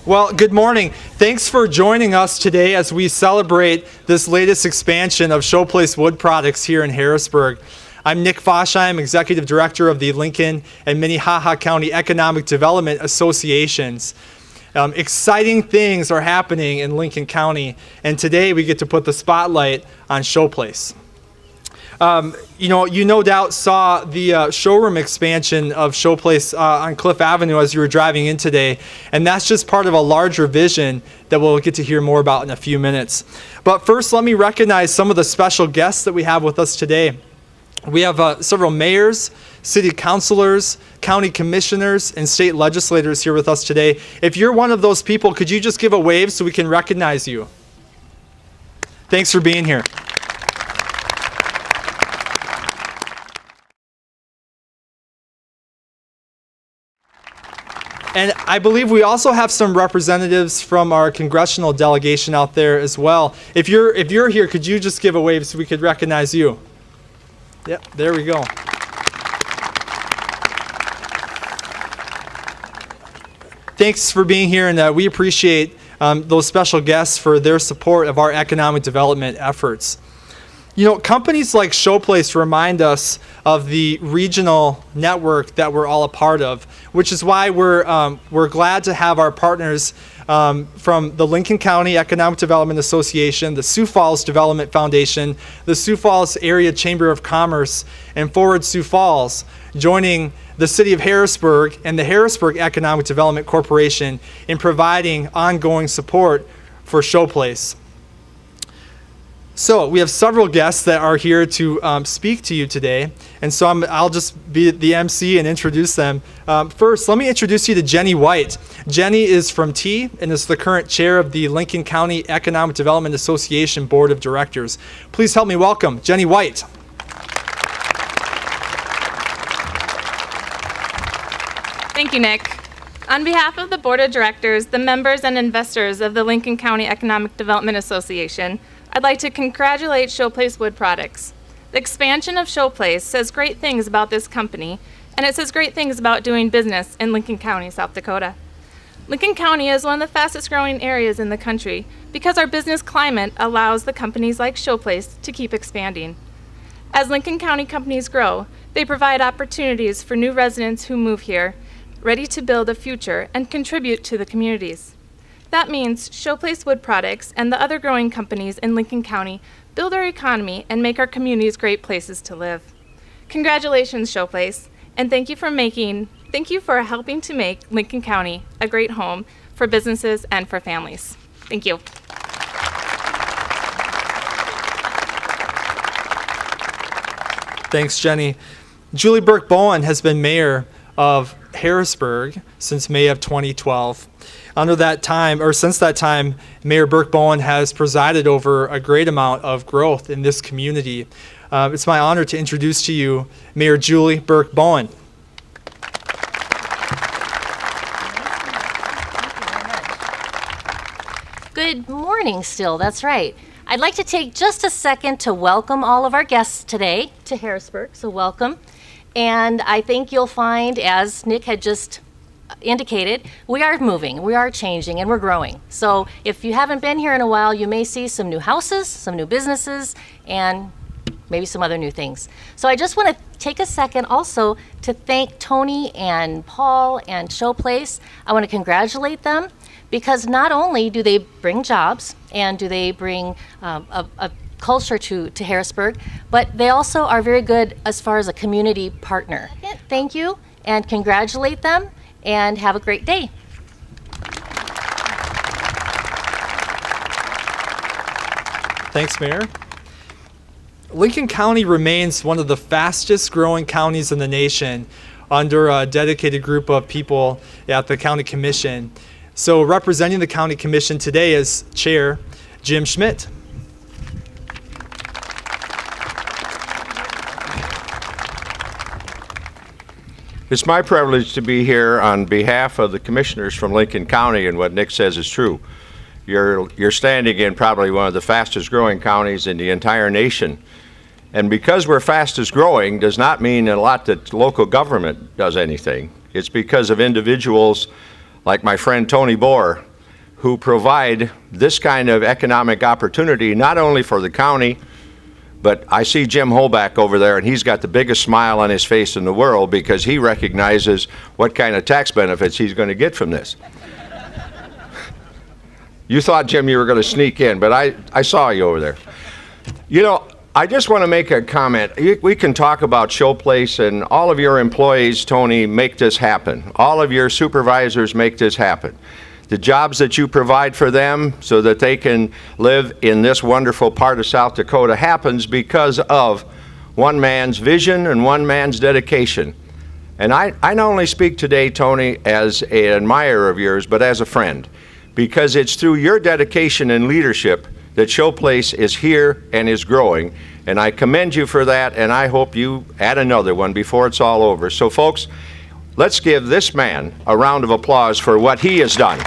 Well, good morning. Thanks for joining us today as we celebrate this latest expansion of Showplace Wood Products here in Harrisburg. I'm Nick Fosheim, Executive Director of the Lincoln and Minnehaha County Economic Development Associations. Exciting things are happening in Lincoln County, and today we get to put the spotlight on Showplace. You no doubt saw the showroom expansion of Showplace on Cliff Avenue as you were driving in today, and that's just part of a larger vision that we'll get to hear more about in a few minutes. But first, let me recognize some of the special guests that we have with us today. We have several mayors, city councilors, county commissioners, and state legislators here with us today. If you're one of those people, could you just give a wave so we can recognize you? Thanks for being here. And I believe we also have some representatives from our congressional delegation out there as well. If you're here, could you just give a wave so we could recognize you? Yep, there we go. Thanks for being here, and we appreciate those special guests for their support of our economic development efforts. You know, companies like Showplace remind us of the regional network that we're all a part of, which is why we're glad to have our partners from the Lincoln County Economic Development Association, the Sioux Falls Development Foundation, the Sioux Falls Area Chamber of Commerce, and Forward Sioux Falls, joining the City of Harrisburg and the Harrisburg Economic Development Corporation in providing ongoing support for Showplace. So we have several guests that are here to speak to you today, and so I'll just be the MC and introduce them. First, let me introduce you to Jenni White. Jenni is from T and is the current chair of the Lincoln County Economic Development Association Board of Directors. Please help me welcome Jenni White. Thank you, Nick. On behalf of the Board of Directors, the members and investors of the Lincoln County Economic Development Association, I'd like to congratulate Showplace Wood Products. The expansion of Showplace says great things about this company, and it says great things about doing business in Lincoln County, South Dakota. Lincoln County is one of the fastest growing areas in the country because our business climate allows the companies like Showplace to keep expanding. As Lincoln County companies grow, they provide opportunities for new residents who move here, ready to build a future and contribute to the communities. That means Showplace Wood Products and the other growing companies in Lincoln County build our economy and make our communities great places to live. Congratulations, Showplace, and thank you for helping to make Lincoln County a great home for businesses and for families. Thank you. Thanks, Jenni. Julie Burke-Bowen has been mayor of Harrisburg since May of 2012. Since that time, Mayor Burke-Bowen has presided over a great amount of growth in this community. It's my honor to introduce to you Mayor Julie Burke-Bowen. Good morning still, that's right. I'd like to take just a second to welcome all of our guests today to Harrisburg, so welcome. And I think you'll find, as Nick had just indicated, we are moving, we are changing, and we're growing. So if you haven't been here in a while, you may see some new houses, some new businesses, and maybe some other new things. So I just want to take a second also to thank Tony and Paul and Showplace. I want to congratulate them because not only do they bring jobs and do they bring a culture to Harrisburg, but they also are very good as far as a community partner. Thank you and congratulate them and have a great day. Thanks, Mayor. Lincoln County remains one of the fastest growing counties in the nation under a dedicated group of people at the County Commission. So representing the County Commission today is Chair Jim Schmidt. It's my privilege to be here on behalf of the commissioners from Lincoln County, and what Nick says is true. You're standing in probably one of the fastest growing counties in the entire nation. And because we're fastest growing does not mean a lot that local government does anything. It's because of individuals like my friend Tony Bour who provide this kind of economic opportunity, not only for the county, but I see Jim Holback over there, and he's got the biggest smile on his face in the world because he recognizes what kind of tax benefits he's going to get from this. You thought, Jim, you were going to sneak in, but I saw you over there. You know, I just want to make a comment. We can talk about Showplace, and all of your employees, Tony, make this happen. All of your supervisors make this happen. The jobs that you provide for them so that they can live in this wonderful part of South Dakota happens because of one man's vision and one man's dedication. And I not only speak today, Tony, as an admirer of yours, but as a friend, because it's through your dedication and leadership that Showplace is here and is growing. And I commend you for that, and I hope you add another one before it's all over. So folks, let's give this man a round of applause for what he has done.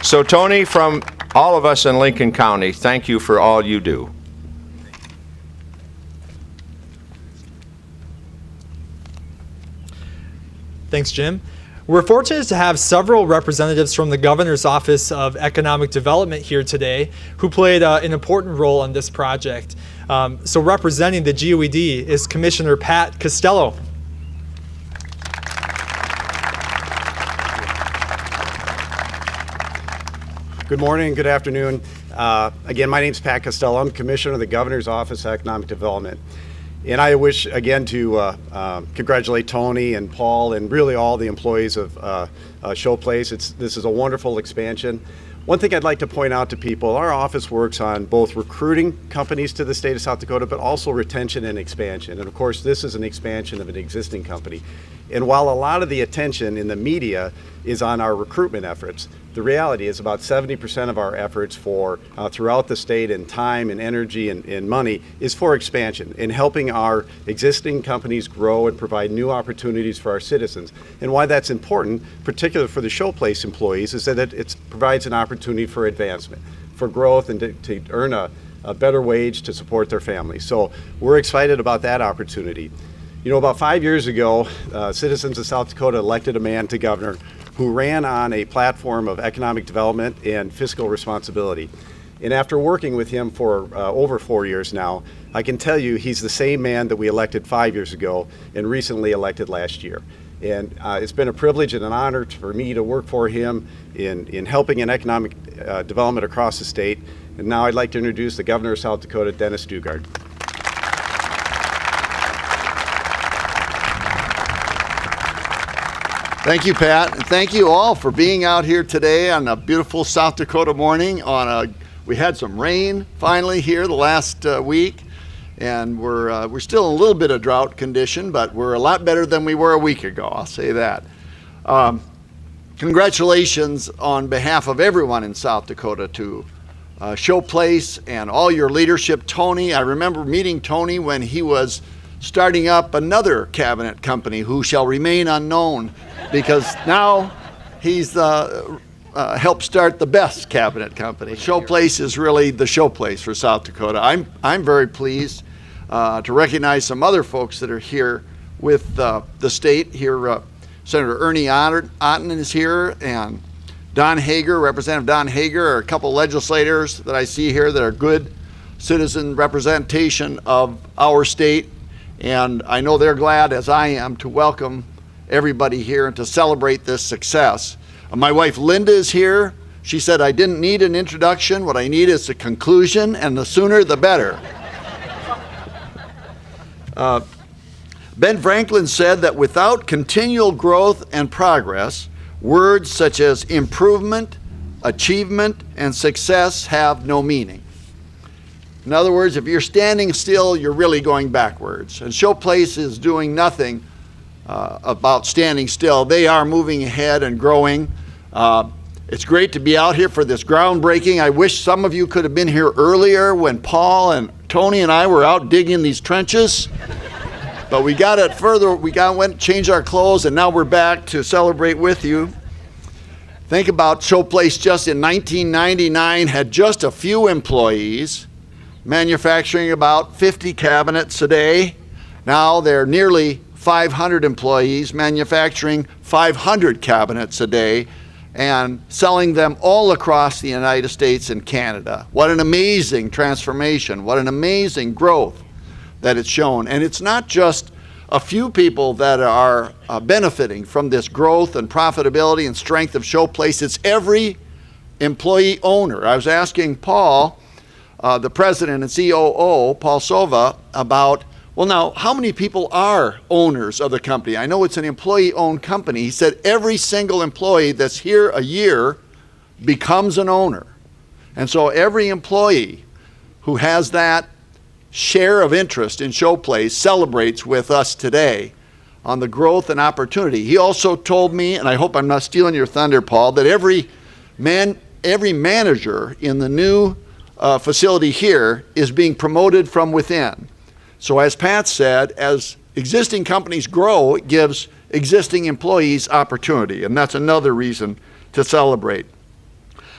So Tony, from all of us in Lincoln County, thank you for all you do. Thanks, Jim. We're fortunate to have several representatives from the Governor's Office of Economic Development here today who played an important role on this project. So representing the GOED is Commissioner Pat Costello. Good morning, good afternoon. Again, my name is Pat Costello. I'm Commissioner of the Governor's Office of Economic Development. And I wish, again, to congratulate Tony and Paul and really all the employees of Showplace. This is a wonderful expansion. One thing I'd like to point out to people, our office works on both recruiting companies to the state of South Dakota, but also retention and expansion. And of course, this is an expansion of an existing company. And while a lot of the attention in the media is on our recruitment efforts, the reality is about 70% of our efforts for throughout the state in time and energy and money is for expansion and helping our existing companies grow and provide new opportunities for our citizens. And why that's important, particularly for the Showplace employees, is that it provides an opportunity for advancement, for growth, and to earn a better wage to support their families. So we're excited about that opportunity. You know, about 5 years ago, citizens of South Dakota elected a man to governor who ran on a platform of economic development and fiscal responsibility. And after working with him for over 4 years now, I can tell you he's the same man that we elected 5 years ago and recently elected last year. And it's been a privilege and an honor for me to work for him in helping in economic development across the state. And now I'd like to introduce the Governor of South Dakota, Dennis Daugaard. Thank you, Pat, and thank you all for being out here today on a beautiful South Dakota morning. We had some rain finally here the last week, and we're still in a little bit of drought condition, but we're a lot better than we were a week ago, I'll say that. Congratulations on behalf of everyone in South Dakota to Showplace and all your leadership. Tony, I remember meeting Tony when he was starting up another cabinet company who shall remain unknown, because now he's helped start the best cabinet company. Showplace is really the showplace for South Dakota. I'm very pleased to recognize some other folks that are here with the state here. Senator Ernie Otten is here, and Don Hager, Representative Don Hager, are a couple legislators that I see here that are good citizen representation of our state. And I know they're glad, as I am, to welcome everybody here and to celebrate this success. My wife Linda is here. She said, I didn't need an introduction. What I need is a conclusion, and the sooner the better. Ben Franklin said that without continual growth and progress, words such as improvement, achievement, and success have no meaning. In other words, if you're standing still, you're really going backwards. And Showplace is doing nothing about standing still. They are moving ahead and growing. It's great to be out here for this groundbreaking. I wish some of you could have been here earlier when Paul and Tony and I were out digging these trenches. But we got it further. Went changed our clothes, and now we're back to celebrate with you. Think about Showplace just in 1999 had just a few employees, manufacturing about 50 cabinets a day. Now they're nearly 500 employees manufacturing 500 cabinets a day and selling them all across the United States and Canada. What an amazing transformation, what an amazing growth that it's shown. And it's not just a few people that are benefiting from this growth and profitability and strength of Showplace, it's every employee owner. I was asking Paul, the president and COO, Paul Sova, about, well, now, how many people are owners of the company? I know it's an employee-owned company. He said every single employee that's here a year becomes an owner. And so every employee who has that share of interest in Showplace celebrates with us today on the growth and opportunity. He also told me, and I hope I'm not stealing your thunder, Paul, that every manager in the new facility here is being promoted from within. So as Pat said, as existing companies grow, it gives existing employees opportunity, and that's another reason to celebrate.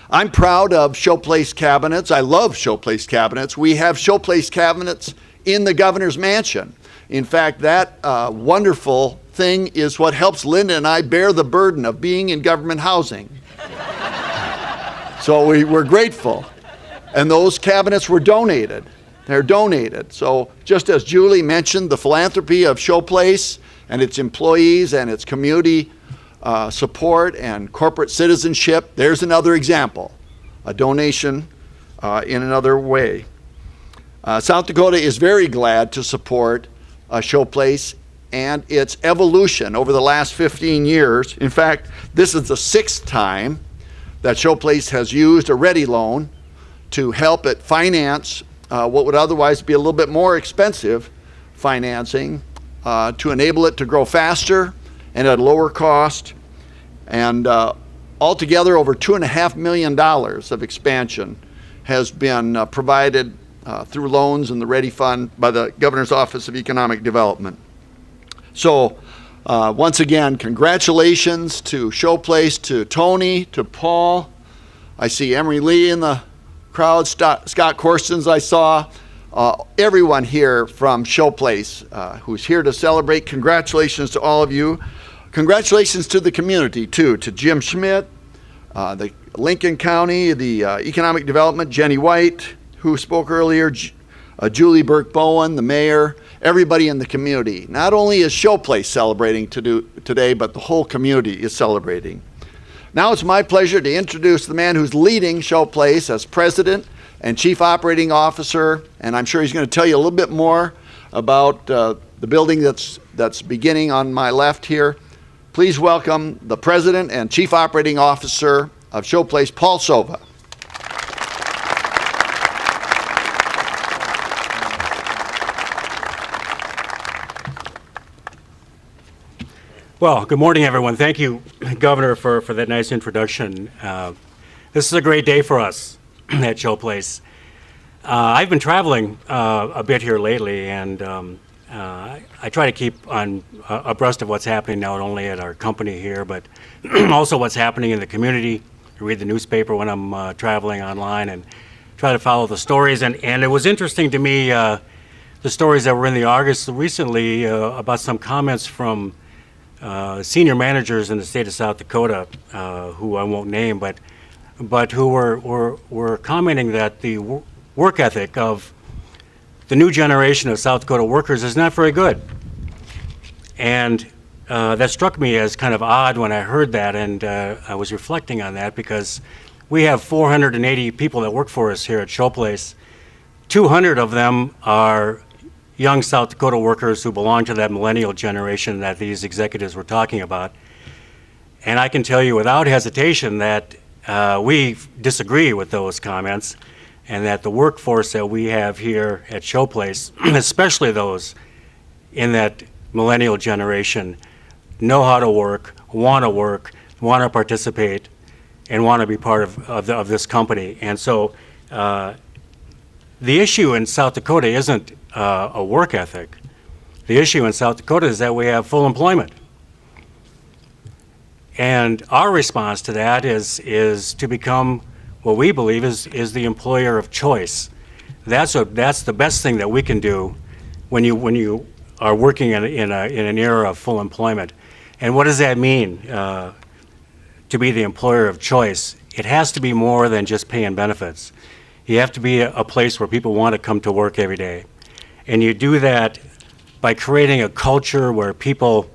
I'm proud of Showplace cabinets. I love Showplace cabinets. We have Showplace cabinets in the governor's mansion. In fact, that wonderful thing is what helps Linda and I bear the burden of being in government housing. So we're grateful. And those cabinets were donated. They're donated. So just as Julie mentioned, the philanthropy of Showplace and its employees and its community support and corporate citizenship, there's another example, a donation in another way. South Dakota is very glad to support Showplace and its evolution over the last 15 years. In fact, this is the 6th time that Showplace has used a ready loan to help it finance what would otherwise be a little bit more expensive financing to enable it to grow faster and at a lower cost. And altogether, over $2.5 million of expansion has been provided through loans in the Ready Fund by the Governor's Office of Economic Development. So once again, congratulations to Showplace, to Tony, to Paul. I see Emery Lee in the crowd, Scott Corstens I saw, everyone here from Showplace who's here to celebrate. Congratulations to all of you. Congratulations to the community too, to Jim Schmidt, the Lincoln County, the Economic Development, Jenni White, who spoke earlier, Julie Burke-Bowen, the mayor, everybody in the community. Not only is Showplace celebrating today, but the whole community is celebrating. Now it's my pleasure to introduce the man who's leading Showplace as president and chief operating officer, and I'm sure he's going to tell you a little bit more about the building that's beginning on my left here. Please welcome the president and chief operating officer of Showplace, Paul Sova. Well, good morning, everyone. Thank you, Governor, for that nice introduction. This is a great day for us at Showplace. I've been traveling a bit here lately, and I try to keep abreast of what's happening not only at our company here, but also what's happening in the community. I read the newspaper when I'm traveling online and try to follow the stories. And it was interesting to me, the stories that were in the Argus recently about some comments from senior managers in the state of South Dakota, who I won't name, but who were commenting that the work ethic of the new generation of South Dakota workers is not very good. And that struck me as kind of odd when I heard that, and I was reflecting on that because we have 480 people that work for us here at Showplace. 200 of them are young South Dakota workers who belong to that millennial generation that these executives were talking about. And I can tell you without hesitation that we disagree with those comments, and that the workforce that we have here at Showplace, especially those in that millennial generation, know how to work, want to participate, and want to be part of this company. And so the issue in South Dakota isn't a work ethic. The issue in South Dakota is that we have full employment. And our response to that is to become what we believe is the employer of choice. That's the best thing that we can do when you are working in an era of full employment. And what does that mean, to be the employer of choice? It has to be more than just pay and benefits. You have to be a place where people want to come to work every day. And you do that by creating a culture where people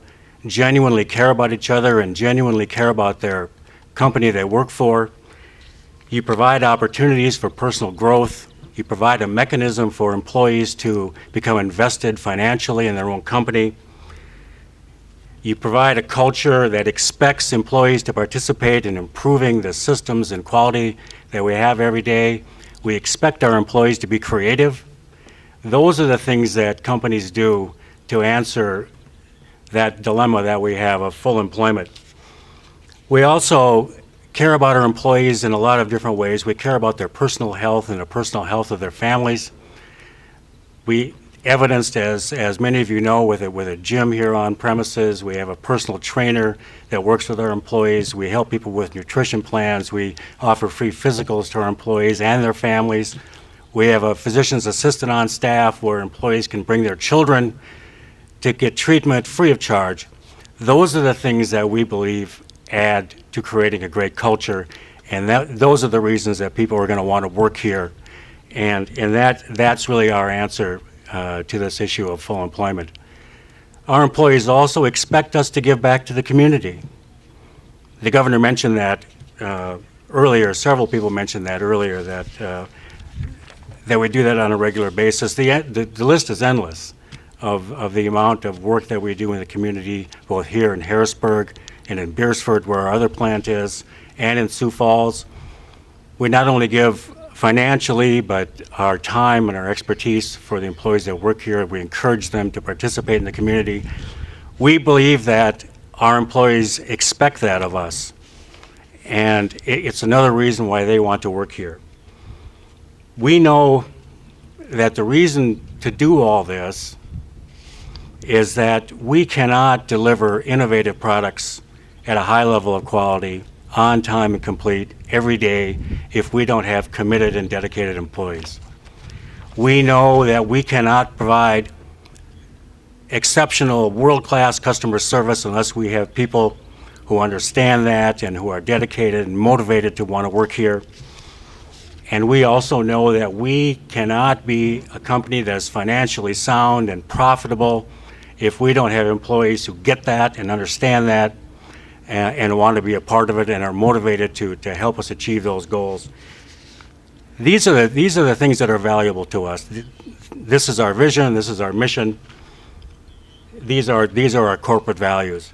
genuinely care about each other and genuinely care about their company they work for. You provide opportunities for personal growth. You provide a mechanism for employees to become invested financially in their own company. You provide a culture that expects employees to participate in improving the systems and quality that we have every day. We expect our employees to be creative. Those are the things that companies do to answer that dilemma that we have of full employment. We also care about our employees in a lot of different ways. We care about their personal health and the personal health of their families. We evidenced, as many of you know, with a gym here on premises. We have a personal trainer that works with our employees. We help people with nutrition plans. We offer free physicals to our employees and their families. We have a physician's assistant on staff where employees can bring their children to get treatment free of charge. Those are the things that we believe add to creating a great culture, and those are the reasons that people are going to want to work here, and that's really our answer to this issue of full employment. Our employees also expect us to give back to the community. The governor mentioned that earlier. Several people mentioned that earlier, that we do that on a regular basis. The list is endless of the amount of work that we do in the community, both here in Harrisburg and in Beersford, where our other plant is, and in Sioux Falls. We not only give financially, but our time and our expertise for the employees that work here. We encourage them to participate in the community. We believe that our employees expect that of us, and it's another reason why they want to work here. We know that the reason to do all this is that we cannot deliver innovative products at a high level of quality, on time and complete, every day, if we don't have committed and dedicated employees. We know that we cannot provide exceptional, world-class customer service unless we have people who understand that and who are dedicated and motivated to want to work here. And we also know that we cannot be a company that is financially sound and profitable if we don't have employees who get that and understand that and want to be a part of it and are motivated to help us achieve those goals. These are the things that are valuable to us. This is our vision, this is our mission. These are our corporate values.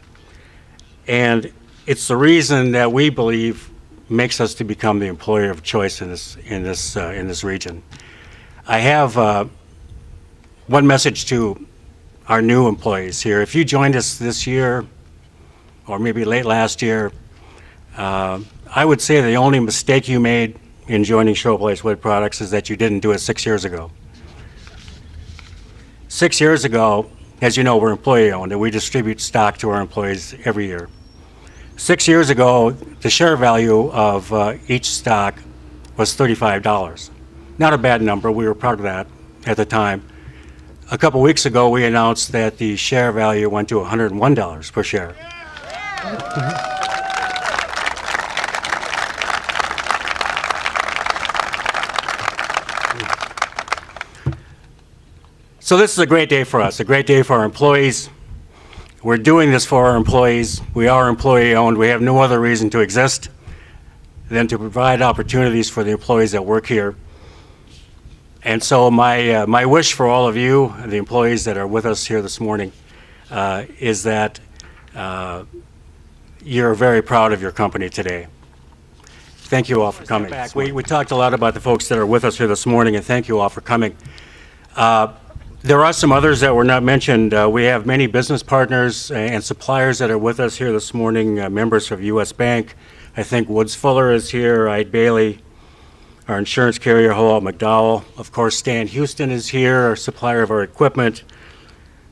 And it's the reason that we believe makes us to become the employer of choice in this region. I have one message to our new employees here. If you joined us this year, or maybe late last year, I would say the only mistake you made in joining Showplace Wood Products is that you didn't do it 6 years ago. 6 years ago, as you know, we're employee owned and we distribute stock to our employees every year. 6 years ago, the share value of each stock was $35. Not a bad number, we were proud of that at the time. A couple weeks ago, we announced that the share value went to $101 per share. So this is a great day for us, a great day for our employees. We're doing this for our employees. We are employee owned. We have no other reason to exist than to provide opportunities for the employees that work here. And so my wish for all of you, the employees that are with us here this morning, is that you're very proud of your company today. Thank you all for coming. We talked a lot about the folks that are with us here this morning, and thank you all for coming. There are some others that were not mentioned. We have many business partners and suppliers that are with us here this morning, members of U.S. Bank. I think Woods Fuller is here, Ide Bailey, our insurance carrier, Howell McDowell. Of course, Stan Houston is here, our supplier of our equipment.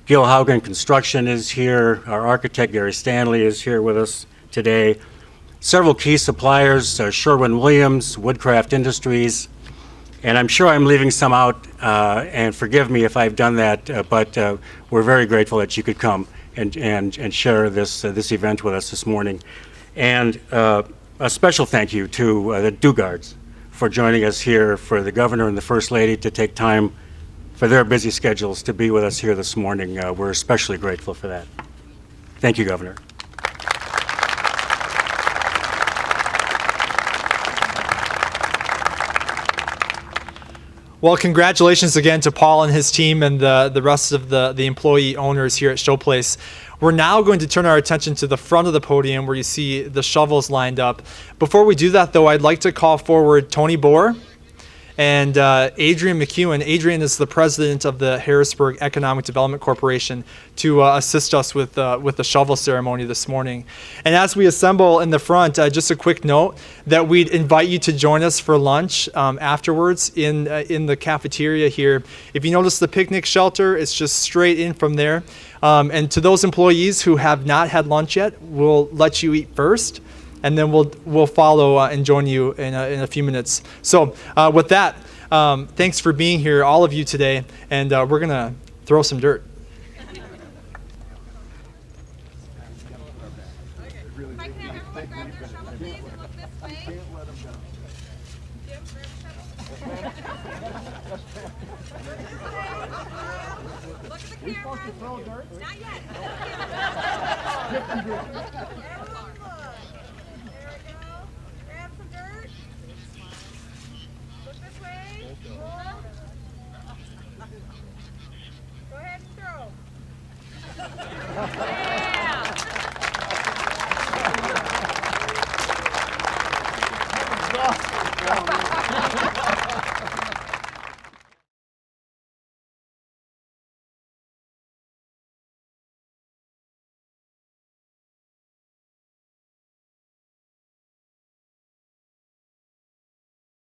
Gil Haugen Construction is here. Our architect, Gary Stanley, is here with us today. Several key suppliers, Sherwin-Williams, Woodcraft Industries, And I'm sure I'm leaving some out, and forgive me if I've done that, but we're very grateful that you could come and share this event with us this morning. And a special thank you to the Daugaards for joining us here, for the Governor and the First Lady to take time for their busy schedules to be with us here this morning. We're especially grateful for that. Thank you, Governor. Well, congratulations again to Paul and his team and the rest of the employee owners here at Showplace. We're now going to turn our attention to the front of the podium where you see the shovels lined up. Before we do that, though, I'd like to call forward Tony Bour and Adrian McEwen. Adrian is the president of the Harrisburg Economic Development Corporation to assist us with the shovel ceremony this morning. And as we assemble in the front, just a quick note that we'd invite you to join us for lunch afterwards in the cafeteria here. If you notice the picnic shelter, it's just straight in from there. And to those employees who have not had lunch yet, we'll let you eat first, and then we'll follow and join you in a few minutes. So with that, thanks for being here, all of you today, and we're gonna throw some dirt.